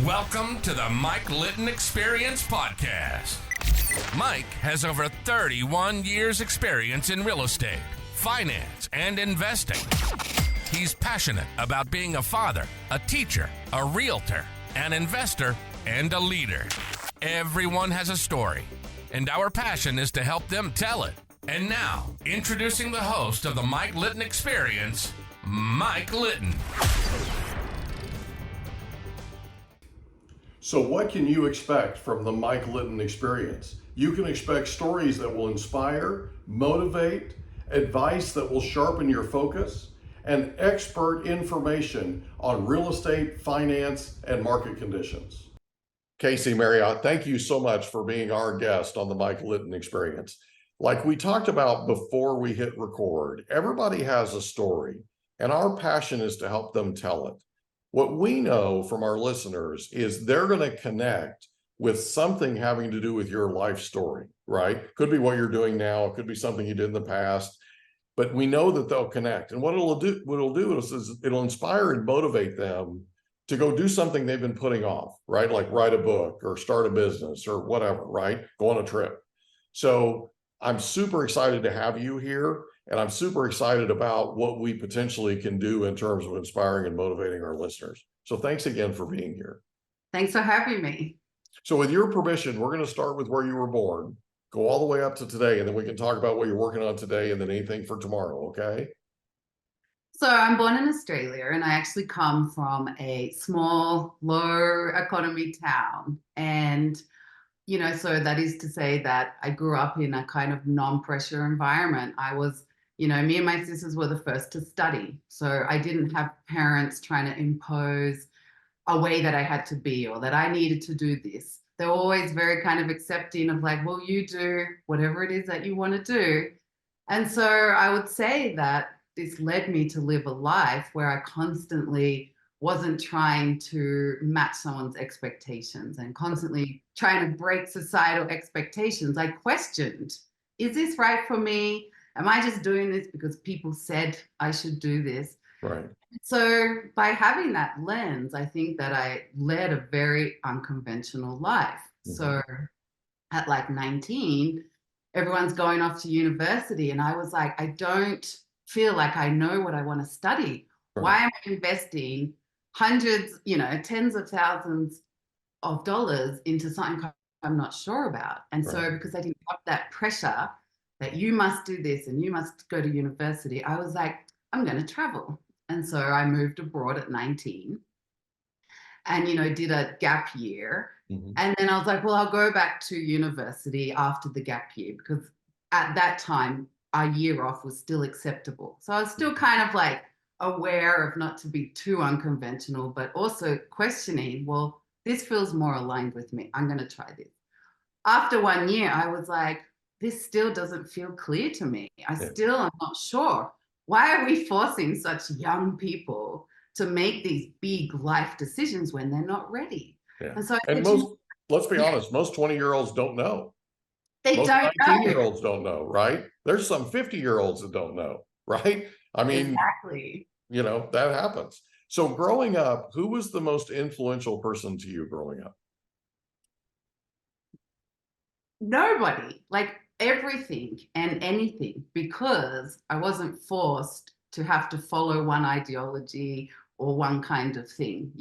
Welcome to the Mike Litton Experience Podcast. Mike has over 31 years experience in real estate, finance, and investing. He's passionate about being a father, a teacher, a realtor, an investor, and a leader. Everyone has a story, and our passion is to help them tell it. And now, introducing the host of the Mike Litton Experience, Mike Litton. So what can you expect from the Mike Litton Experience? You can expect stories that will inspire, motivate, advice that will sharpen your focus, and expert information on real estate, finance, and market conditions. Casey Marriott, thank you so much for being our guest on the Mike Litton Experience. Like we talked about before we hit record, everybody has a story, and our passion is to help them tell it. What we know from our listeners is they're going to connect with something having to do with your life story, right? Could be what you're doing now. It could be something you did in the past, but we know that they'll connect. And what it'll do is it'll inspire and motivate them to go do something they've been putting off, right? Like write a book or start a business or whatever, right? Go on a trip. So I'm super excited to have you here. And I'm super excited about what we potentially can do in terms of inspiring and motivating our listeners. So thanks again for being here. Thanks for having me. So with your permission, we're going to start with where you were born, go all the way up to today, and then we can talk about what you're working on today and then anything for tomorrow, okay? So I'm born in Australia, and I actually come from a small, low economy town. And so that is to say that I grew up in a kind of non-pressure environment. I was me and my sisters were the first to study. So I didn't have parents trying to impose a way that I had to be or that I needed to do this. They were always very kind of accepting of like, well, you do whatever it is that you want to do. And so I would say that this led me to live a life where I constantly wasn't trying to match someone's expectations and constantly trying to break societal expectations. I questioned, is this right for me? Am I just doing this because people said I should do this? Right. So by having that lens, I think that I led a very unconventional life. Mm-hmm. So at like 19, everyone's going off to university. And I was like, I don't feel like I know what I want to study. Right. Why am I investing hundreds, tens of thousands of dollars into something I'm not sure about? And right. So because I didn't have that pressure that you must do this and you must go to university, I was like, I'm going to travel. And so I moved abroad at 19 and, did a gap year. Mm-hmm. And then I was like, well, I'll go back to university after the gap year because at that time, a year off was still acceptable. So I was still kind of like aware of not to be too unconventional, but also questioning, well, this feels more aligned with me. I'm going to try this. After 1 year, I was like, this still doesn't feel clear to me. I still am not sure. Why are we forcing such young people to make these big life decisions when they're not ready? Yeah. And so let's be honest, most 20-year-olds don't know. They most don't 19-year-olds don't know, right? There's some 50-year-olds that don't know, right? I mean, exactly. That happens. So growing up, who was the most influential person to you growing up? Nobody. Like everything and anything, because I wasn't forced to have to follow one ideology or one kind of thing,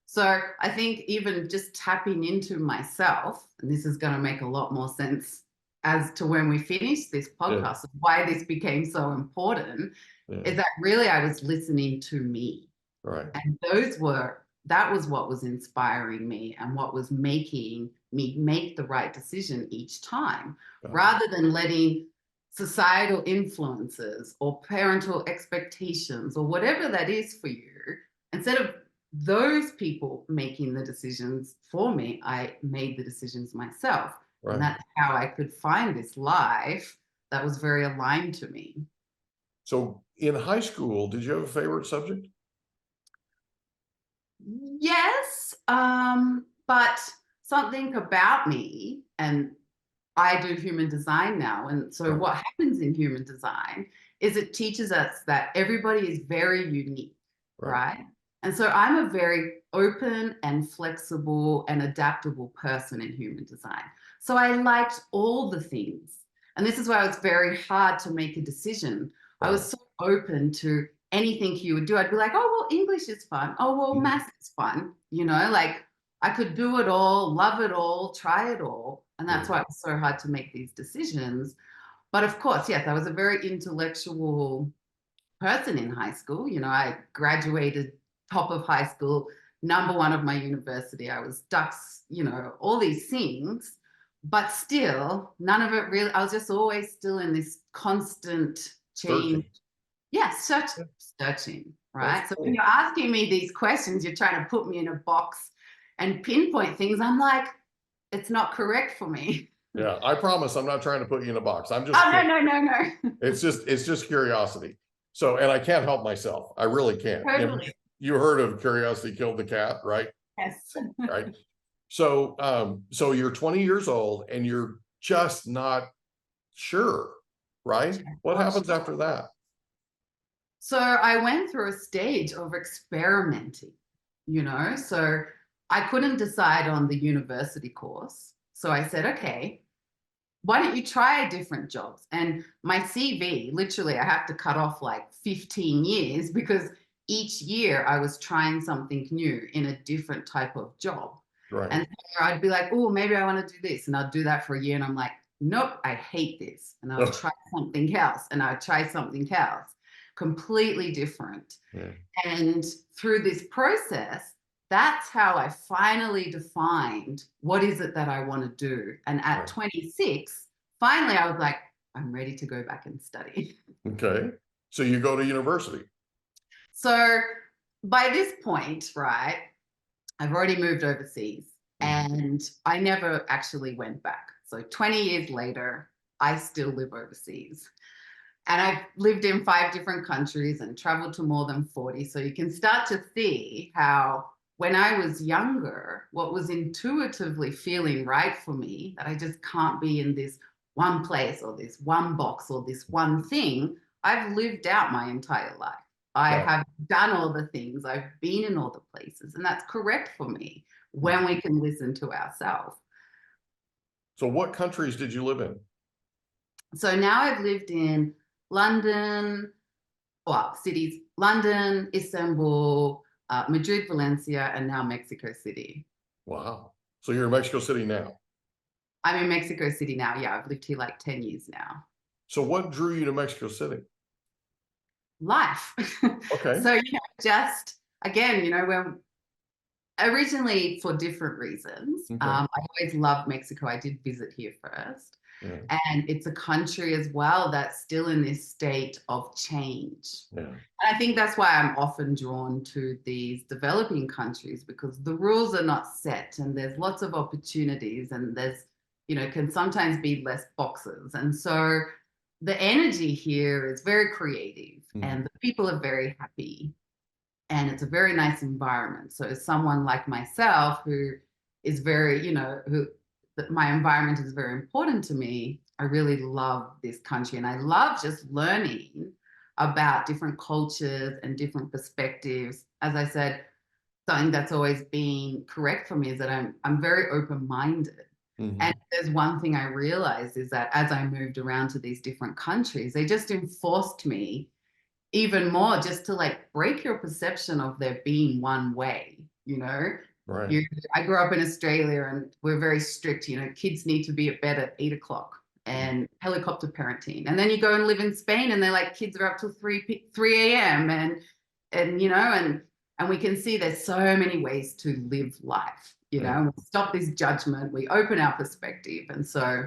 So I think even just tapping into myself, and this is going to make a lot more sense as to when we finish this podcast of why this became so important, is that really I was listening to me. Right. And that was what was inspiring me and what was making me make the right decision each time, rather than letting societal influences or parental expectations or whatever that is for you. Instead of those people making the decisions for me, I made the decisions myself. Right. And that's how I could find this life that was very aligned to me. So in high school, did you have a favorite subject? Yes, but something about me, and I do human design now. And so what happens in human design is it teaches us that everybody is very unique, right? And so I'm a very open and flexible and adaptable person in human design. So I liked all the things. And this is why it was very hard to make a decision. I was so open to anything you would do. I'd be like, oh, well, English is fun. Oh, well, math is fun. You know, like I could do it all, love it all, try it all. And that's why it was so hard to make these decisions. But of course, yes, I was a very intellectual person in high school. You know, I graduated top of high school, #1 of my university. I was ducks, you know, all these things. But still, none of it really, I was just always still in this constant change. Yeah, searching, right? That's So cool. when you're asking me these questions, you're trying to put me in a box and pinpoint things. I'm like, it's not correct for me. Yeah, I promise I'm not trying to put you in a box. I'm just Oh, no. it's just curiosity. So, and I can't help myself. I really can't. Totally. You heard of curiosity killed the cat, right? Yes. Right. So, so you're 20 years old and you're just not sure, right? What happens after that? So I went through a stage of experimenting, you know, so I couldn't decide on the university course. So I said, okay, why don't you try different jobs? And my CV, literally, I have to cut off like 15 years because each year I was trying something new in a different type of job. Right. And so I'd be like, oh, maybe I want to do this. And I'd do that for a year. And I'm like, nope, I hate this. And I'll try something else. And I'll try something else, completely different. Yeah. And through this process, that's how I finally defined what is it that I want to do. And at 26, finally, I was like, I'm ready to go back and study. Okay. So you go to university. So by this point, right, I've already moved overseas and I never actually went back. So 20 years later, I still live overseas. And I've lived in 5 different countries and traveled to more than 40. So you can start to see how when I was younger, what was intuitively feeling right for me, that I just can't be in this one place or this one box or this one thing, I've lived out my entire life. I have done all the things, I've been in all the places, and that's correct for me when we can listen to ourselves. So what countries did you live in? So now I've lived in London, well, cities, London, Istanbul, Madrid, Valencia, and now Mexico City. Wow. So you're in Mexico City now? I'm in Mexico City now. Yeah, I've lived here like 10 years now. So what drew you to Mexico City? Life. Okay. So, you know, just, again, you know, when originally for different reasons, I always loved Mexico. I did visit here first. And it's a country as well that's still in this state of change. And I think that's why I'm often drawn to these developing countries, because the rules are not set and there's lots of opportunities and there's, you know, can sometimes be less boxes. And so the energy here is very creative and the people are very happy and it's a very nice environment. So as someone like myself who is very, you know, that my environment is very important to me, I really love this country and I love just learning about different cultures and different perspectives. As I said, something that's always been correct for me is that I'm very open-minded. And there's one thing I realized is that as I moved around to these different countries, they just enforced me even more just to like break your perception of there being one way, you know? Right. I grew up in Australia and we're very strict, you know, kids need to be at bed at 8 o'clock and helicopter parenting. And then you go and live in Spain and they're like, kids are up till 3 a.m. and you know, and we can see there's so many ways to live life, you know, and we stop this judgment, we open our perspective. And so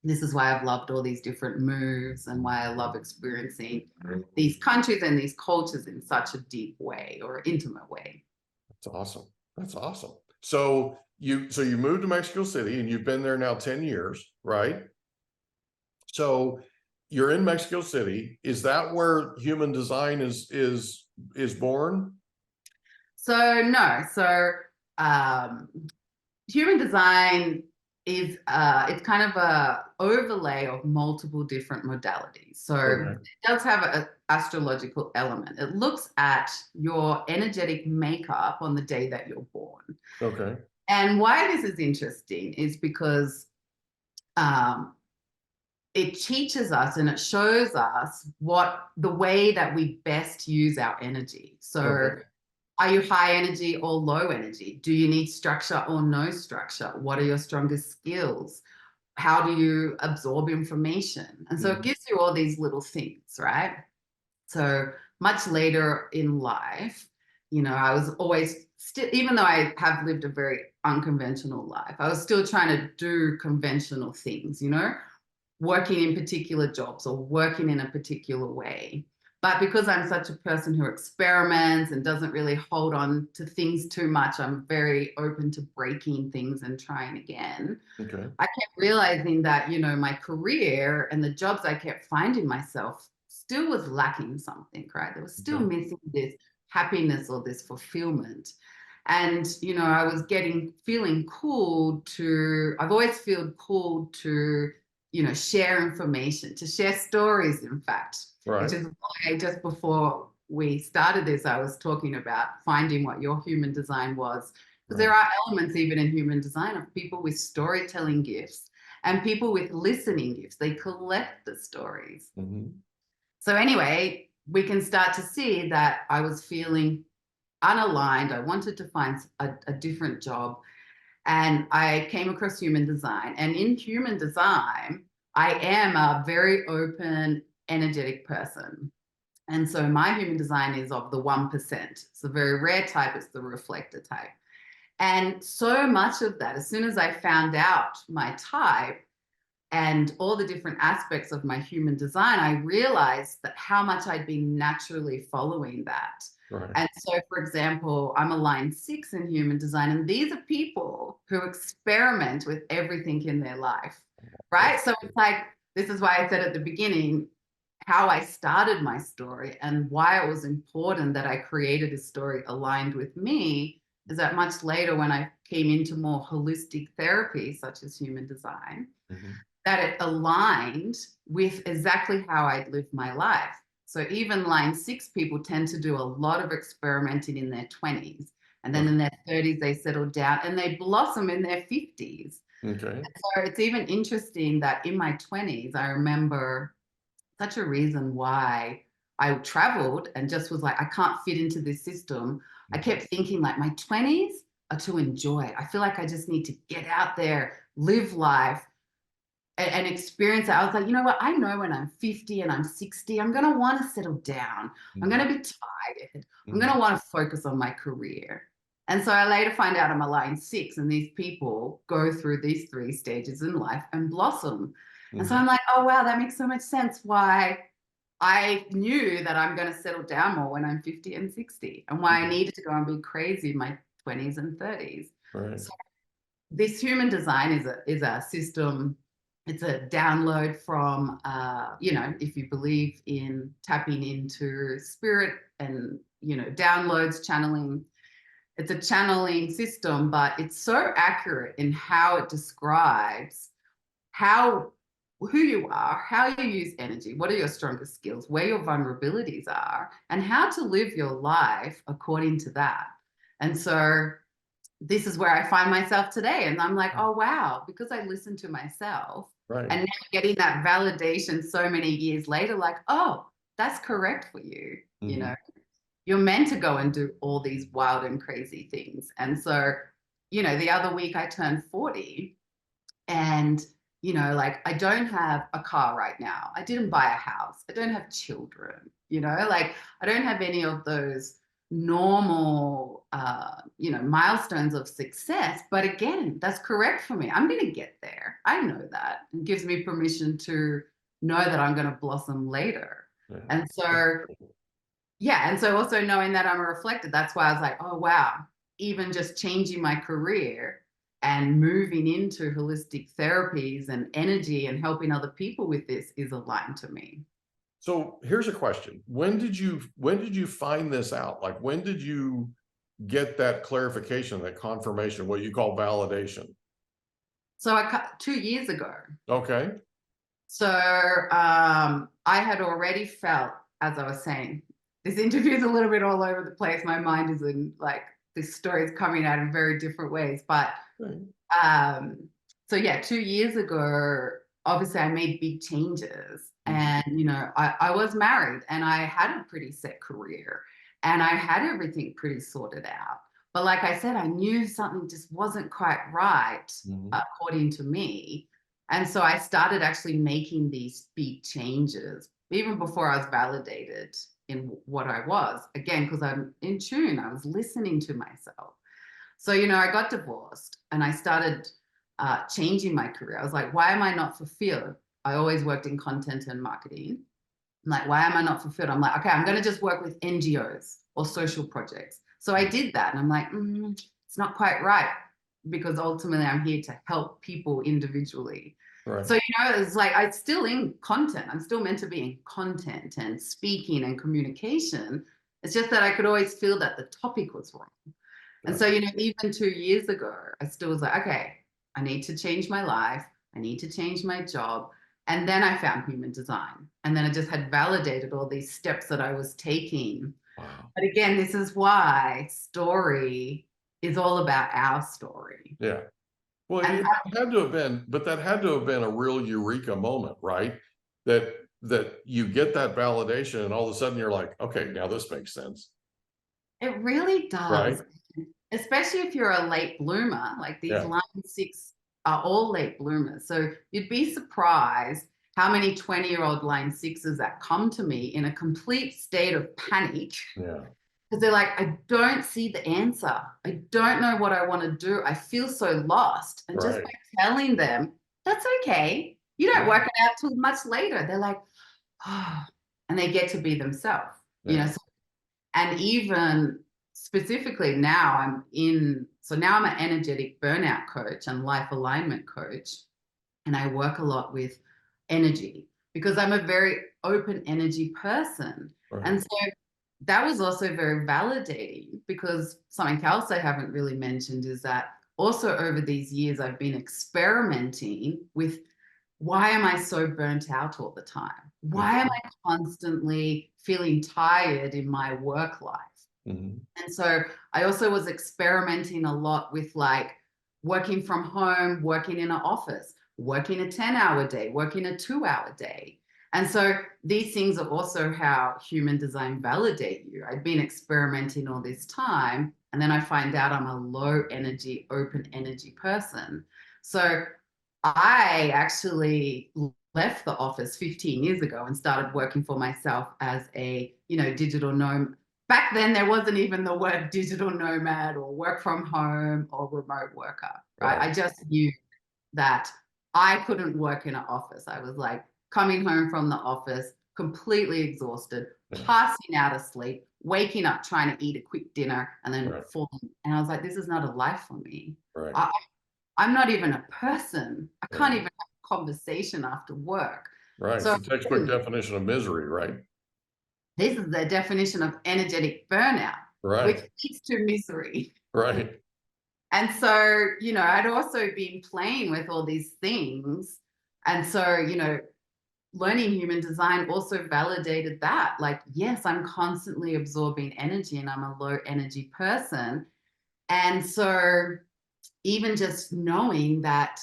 this is why I've loved all these different moves and why I love experiencing these countries and these cultures in such a deep way or intimate way. That's awesome. That's awesome. So you moved to Mexico City and you've been there now 10 years, right? So you're in Mexico City. Is that where human design is born? So no. So human design is it's kind of a overlay of multiple different modalities. So Okay. it does have an astrological element. It looks at your energetic makeup on the day that you're born. Okay. And why this is interesting is because um, it teaches us and it shows us what the way that we best use our energy. So Okay. are you high energy or low energy? Do you need structure or no structure? What are your strongest skills? How do you absorb information? And so it gives you all these little things, right? So much later in life, I was always still, even though I have lived a very unconventional life, I was still trying to do conventional things, working in particular jobs or working in a particular way. But because I'm such a person who experiments and doesn't really hold on to things too much, I'm very open to breaking things and trying again. Okay. I kept realizing that, my career and the jobs I kept finding myself still was lacking something, right? There was still missing this happiness or this fulfillment. And, I was feeling called to, I've always felt called to, share information, to share stories, in fact, which Right. is why just before we started this, I was talking about finding what your human design was. Because there are elements even in human design of people with storytelling gifts and people with listening gifts. They collect the stories. So anyway, we can start to see that I was feeling unaligned. I wanted to find a different job. And I came across human design. And in human design, I am a very open, energetic person. And so my human design is of the 1%. It's a very rare type. It's the reflector type. And so much of that, as soon as I found out my type and all the different aspects of my human design, I realized that how much I'd been naturally following that. Right. And so, for example, I'm a line 6 in human design, and these are people who experiment with everything in their life, right? So it's like, this is why I said at the beginning, how I started my story and why it was important that I created a story aligned with me is that much later when I came into more holistic therapy, such as human design, that it aligned with exactly how I'd lived my life. So even line 6 people tend to do a lot of experimenting in their 20s. And then in their 30s, they settle down and they blossom in their 50s. Okay. And so it's even interesting that in my 20s, I remember such a reason why I traveled and just was like, I can't fit into this system. I kept thinking like my 20s are to enjoy. I feel like I just need to get out there, live life, and experience it. I was like, you know what? I know when I'm 50 and I'm 60, I'm going to want to settle down. I'm going to be tired. I'm going to want to focus on my career. And so I later find out I'm a line 6, and these people go through these 3 stages in life and blossom. And so I'm like, oh, wow, that makes so much sense why I knew that I'm going to settle down more when I'm 50 and 60, and why I needed to go and be crazy in my 20s and 30s. Right. So this human design is a system. It's a download from, if you believe in tapping into spirit and, downloads, channeling. It's a channeling system, but it's so accurate in how it describes who you are, how you use energy, what are your strongest skills, where your vulnerabilities are, and how to live your life according to that. And so this is where I find myself today. And I'm like, oh, wow, because I listened to myself. Right. And now getting that validation so many years later, like, oh, that's correct for you. You're meant to go and do all these wild and crazy things. And so, the other week I turned 40, and, I don't have a car right now. I didn't buy a house. I don't have children, I don't have any of those normal, milestones of success. But again, that's correct for me. I'm going to get there. I know that. It gives me permission to know that I'm going to blossom later. Yeah. And so, and so also knowing that I'm a reflector, that's why I was like, oh, wow, even just changing my career and moving into holistic therapies and energy and helping other people with this is aligned to me. So here's a question. When did you find this out? Like, when did you get that clarification, that confirmation, what you call validation? So 2 years ago. Okay. So I had already felt, as I was saying, this interview is a little bit all over the place. My mind is in like this story is coming out in very different ways. But Right. so yeah, 2 years ago, obviously I made big changes. And I was married and I had a pretty set career and I had everything pretty sorted out. But like I said, I knew something just wasn't quite right, according to me. And so I started actually making these big changes even before I was validated in what I was. Again, because I'm in tune, I was listening to myself. So, I got divorced and I started changing my career. I was like, why am I not fulfilled? I always worked in content and marketing. I'm like, why am I not fulfilled? I'm like, okay, I'm going to just work with NGOs or social projects. So I did that. And I'm like, it's not quite right because ultimately I'm here to help people individually. Right. So, it's like I'm still in content. I'm still meant to be in content and speaking and communication. It's just that I could always feel that the topic was wrong. And so, even 2 years ago, I still was like, okay, I need to change my life. I need to change my job. And then I found human design. And then I just had validated all these steps that I was taking. Wow. But again, this is why story is all about our story. Yeah. Well, And it had to have been, but that had to have been a real eureka moment, right? That you get that validation and all of a sudden you're like, okay, now this makes sense. it really does. Right. Especially if you're a late bloomer, like these Yeah. line six are all late bloomers. So you'd be surprised how many 20-year-old line sixes that come to me in a complete state of panic. Yeah. Because they're like, I don't see the answer. I don't know what I want to do. I feel so lost. And just Right. by telling them, that's okay. You don't work it out till much later. They're like, oh, and they get to be themselves. Yeah. So, and even specifically now now I'm an energetic burnout coach and life alignment coach. And I work a lot with energy because I'm a very open energy person. Right. And so that was also very validating because something else I haven't really mentioned is that also over these years, I've been experimenting with why am I so burnt out all the time? Why am I constantly feeling tired in my work life? Mm-hmm. And so I also was experimenting a lot with like working from home, working in an office, working a 10-hour day, working a 2-hour day. And so these things are also how human design validate you. I'd been experimenting all this time, and then I find out I'm a low energy, open energy person. So I actually left the office 15 years ago and started working for myself as a, digital nomad. Back then, there wasn't even the word digital nomad or work from home or remote worker, right? I just knew that I couldn't work in an office. I was like coming home from the office, completely exhausted, passing out of sleep, waking up, trying to eat a quick dinner, and then falling. And I was like, this is not a life for me. Right. I'm not even a person. I can't even have a conversation after work. Right. So it's the textbook definition of misery, right? This is the definition of energetic burnout, which leads to misery. Right. And so, I'd also been playing with all these things. And so, learning human design also validated that. Like, yes, I'm constantly absorbing energy and I'm a low energy person. And so even just knowing that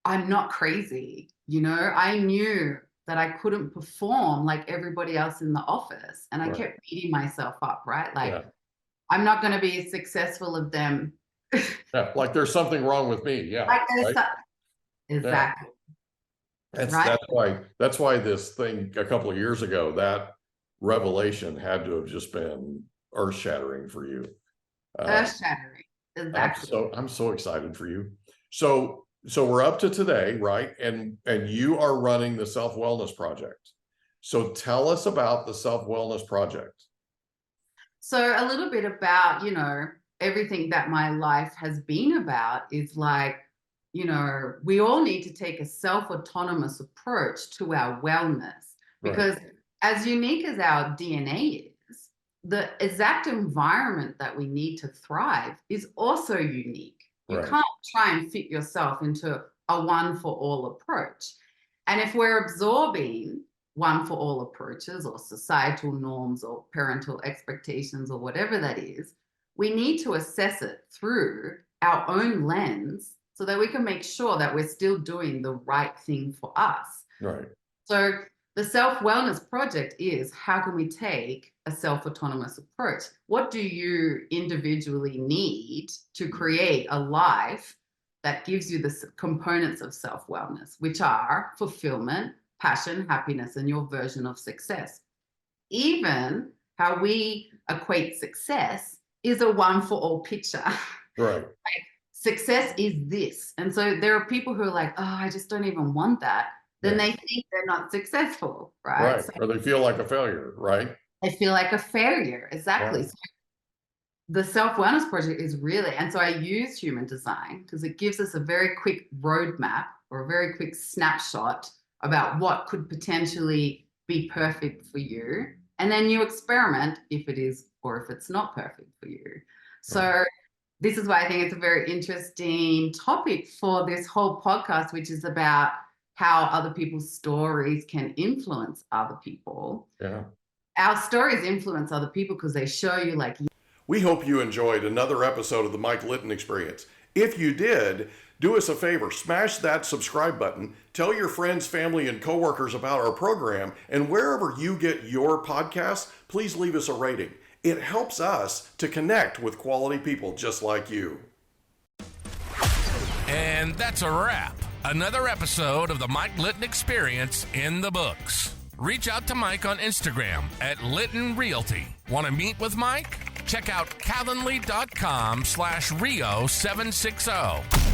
I'm not crazy, I knew that I couldn't perform like everybody else in the office. And I kept beating myself up, right? Like, I'm not going to be as successful as them. Like there's something wrong with me. Yeah. Like exactly. That's why this thing a couple of years ago, that revelation had to have just been earth-shattering for you. Earth-shattering. Exactly. I'm so excited for you. So we're up to today, right? And you are running the Self-Wellness Project. So tell us about the Self-Wellness Project. So a little bit about, everything that my life has been about is like, we all need to take a self-autonomous approach to our wellness because as unique as our DNA is, the exact environment that we need to thrive is also unique. You Right. can't try and fit yourself into a one for all approach. And if we're absorbing one for all approaches or societal norms or parental expectations or whatever that is, we need to assess it through our own lens so that we can make sure that we're still doing the right thing for us. Right. So the self-wellness project is, how can we take a self-autonomous approach? What do you individually need to create a life that gives you the components of self-wellness, which are fulfillment, passion, happiness, and your version of success? Even how we equate success is a one-for-all picture. Right. Like, success is this. And so there are people who are like, oh, I just don't even want that. Then they think they're not successful, right? Right. So Or they feel like a failure, right? they feel like a failure. Exactly. Right. So the self-wellness project is really, and so I use human design because it gives us a very quick roadmap or a very quick snapshot about what could potentially be perfect for you. And then you experiment if it is or if it's not perfect for you. So this is why I think it's a very interesting topic for this whole podcast, which is about how other people's stories can influence other people. Yeah. Our stories influence other people because they show you, like, We hope you enjoyed another episode of the Mike Litton Experience. If you did, do us a favor, smash that subscribe button, tell your friends, family, and coworkers about our program, and wherever you get your podcasts, please leave us a rating. It helps us to connect with quality people just like you. And that's a wrap. Another episode of the Mike Litton Experience in the books. Reach out to Mike on Instagram at Litton Realty. Want to meet with Mike? Check out calendly.com/Rio760.